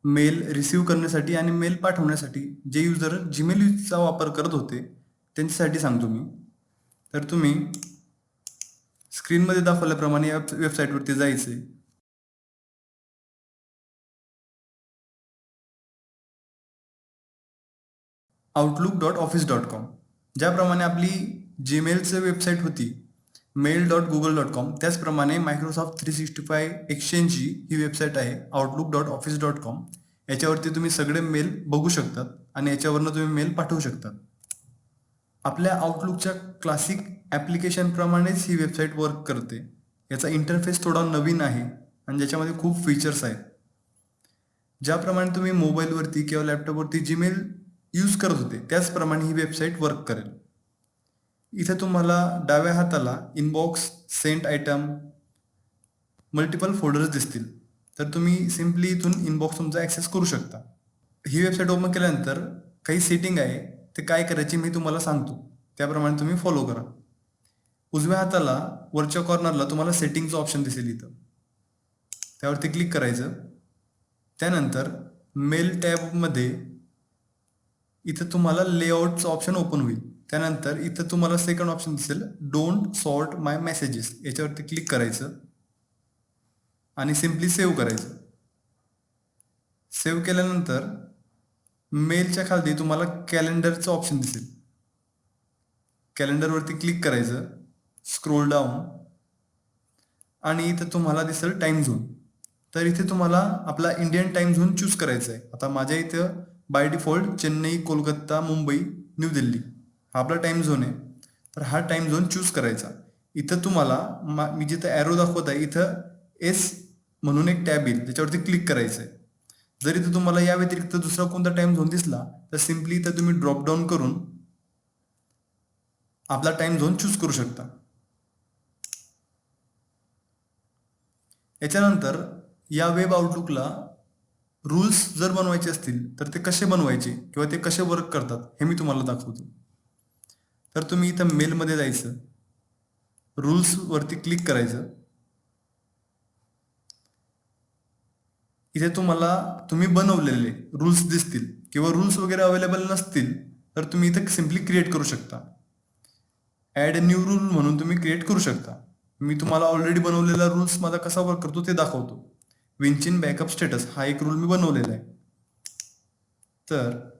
Mail receive करण्यासाठी आणि mail पाठवण्यासाठी जे युजर जीमेलचा वापर करत होते त्यांच्यासाठी सांगतो मी. तर तुम्ही स्क्रीनमध्ये दाखवल्याप्रमाणे या वेबसाईटवरती जायचं आहे. outlook.office.com ज्याप्रमाणे आपली जीमेलची वेबसाईट होती mail.google.com त्याचप्रमाणे मायक्रोसॉफ्ट 365 एक्सचेंजची ही वेबसाईट आहे outlook.office.com. याच्यावरती तुम्ही सगळे मेल बघू शकतात आणि याच्यावरनं तुम्ही मेल पाठवू शकतात. आपल्या आउटलुकच्या क्लासिक ॲप्लिकेशनप्रमाणेच ही वेबसाईट वर्क करते. याचा इंटरफेस थोडा नवीन आहे आणि ज्याच्यामध्ये खूप फीचर्स आहेत. ज्याप्रमाणे तुम्ही मोबाईलवरती किंवा लॅपटॉपवरती जीमेल यूज करत होते त्याचप्रमाणे ही वेबसाईट वर्क करेल. इथे तुम्हाला डाव्या हाताला inbox, sent item, multiple folders दिसतील. तर तुम्ही सिम्पली इथून इनबॉक्स तुमचा ॲक्सेस करू शकता. ही वेबसाईट ओपन केल्यानंतर काही सेटिंग आहे ते काय करायची मी तुम्हाला सांगतो. त्याप्रमाणे तुम्ही फॉलो करा. उजव्या हाताला वरच्या कॉर्नरला तुम्हाला सेटिंगचं ऑप्शन दिसेल इथं. त्यावरती क्लिक करायचं. त्यानंतर मेल टॅबमध्ये इथं तुम्हाला लेआउटचं ऑप्शन ओपन होईल. त्यानंतर इथं तुम्हाला सेकंड ऑप्शन दिसेल डोंट सॉर्ट माय मेसेजेस याच्यावरती क्लिक करायचं आणि सिम्पली सेव्ह करायचं. सेव्ह केल्यानंतर मेलच्या खाली तुम्हाला कॅलेंडरचं ऑप्शन दिसेल. कॅलेंडरवरती क्लिक करायचं, स्क्रोल डाऊन आणि इथं तुम्हाला दिसेल टाईम झोन. तर इथे तुम्हाला आपला इंडियन टाईम झोन चूज करायचा आहे. आता माझ्या इथं by default Chennai, Kolkata, Mumbai, new Delhi हा आपला टाईम झोन आहे. तर हा टाईम झोन चूज करायचा. इथं तुम्हाला मी जिथं ॲरो दाखवत आहे इथं एस म्हणून एक टॅब येईल त्याच्यावरती क्लिक करायचं आहे. जर इथं तुम्हाला या व्यतिरिक्त दुसरा कोणता टाईम झोन दिसला तर सिम्पली इथं तुम्ही ड्रॉपडाऊन करून आपला टाईम झोन चूज करू शकता. याच्यानंतर या वेब आउटलुकला रूल्स जर बनवायचे असतील तर ते कसे बनवायचे किंवा ते कसे वर्क करतात हे मी तुम्हाला दाखवतो. तर तुम्ही इथं मेलमध्ये जायचं, रूल्सवरती क्लिक करायचं. इथे तुम्हाला तुम्ही बनवलेले रूल्स दिसतील किंवा रूल्स वगैरे अवेलेबल नसतील तर तुम्ही इथं सिम्पली क्रिएट करू शकता. ॲड न्यू रूल म्हणून तुम्ही क्रिएट करू शकता. मी तुम्हाला ऑलरेडी बनवलेला रूल्स माझा कसा वर्क करतो ते दाखवतो. विंचिन बॅकअप स्टेटस हा एक रूल मी बनवलेला आहे. तर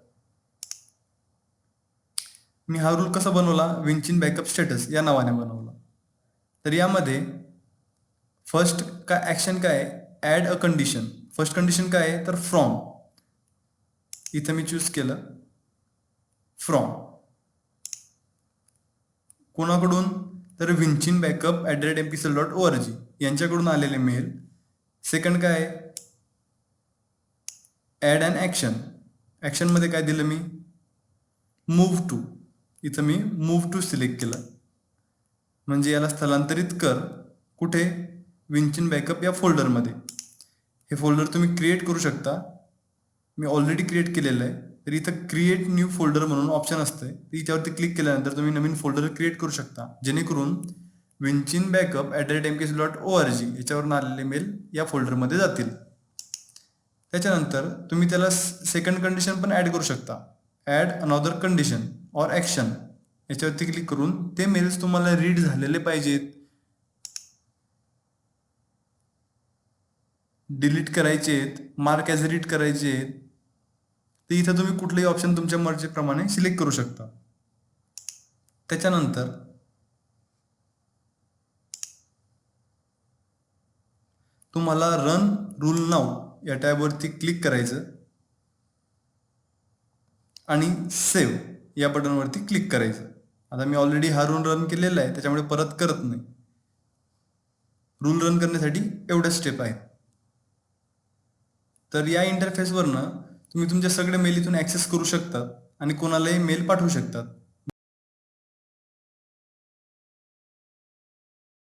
मी हा रूल कसा बनवला, विंचिन बॅकअप स्टेटस या नावाने बनवला. तर यामध्ये फर्स्ट काय ॲक्शन काय आहे, add a condition. First condition काय आहे तर फ्रॉम. इथं मी चूज केलं फ्रॉम. कोणाकडून तर विंचिन बॅकअप @mpcl.org यांच्याकडून आलेले मेल. सेकंड काय आहे ॲड अॅन ॲक्शन. ॲक्शनमध्ये काय दिलं मी मूव्ह टू. इथं मी मूव्ह टू सिलेक्ट केलं म्हणजे याला स्थलांतरित कर कुठे विंचिन बॅकअप या फोल्डरमध्ये. हे फोल्डर तुम्ही क्रिएट करू शकता. मी ऑलरेडी क्रिएट केलेलं आहे. तर इथं क्रिएट न्यू फोल्डर म्हणून ऑप्शन असतं. याच्यावरती क्लिक केल्यानंतर तुम्ही नवीन फोल्डर क्रिएट करू शकता जेणेकरून विंचिन बॅकअप @mpcl.org याच्यावरून आलेले मेल या फोल्डरमध्ये जातील. त्याच्यानंतर तुम्ही त्याला सेकंड कंडिशन पण ॲड करू शकता. ॲड अनॉदर कंडिशन ऑर ॲक्शन याच्यावरती क्लिक करून ते मेल्स तुम्हाला रीड झालेले पाहिजेत, डिलीट करायचे आहेत, मार्क ॲज रीड करायचे आहेत, तर इथं तुम्ही कुठलेही ऑप्शन तुमच्या मर्जीप्रमाणे सिलेक्ट करू शकता. त्याच्यानंतर तुम्हाला रन रूल नाव या टॅबवरती क्लिक करायचं आणि सेव्ह या बटनवरती क्लिक करायचं. आता मी ऑलरेडी हा रूल रन केलेला आहे त्याच्यामुळे परत करत नाही. रूल रन करण्यासाठी एवढ्या स्टेप आहेत. तर या इंटरफेसवरनं तुम्ही तुमच्या सगळे मेल इथून ॲक्सेस करू शकतात आणि कोणालाही मेल पाठवू शकतात.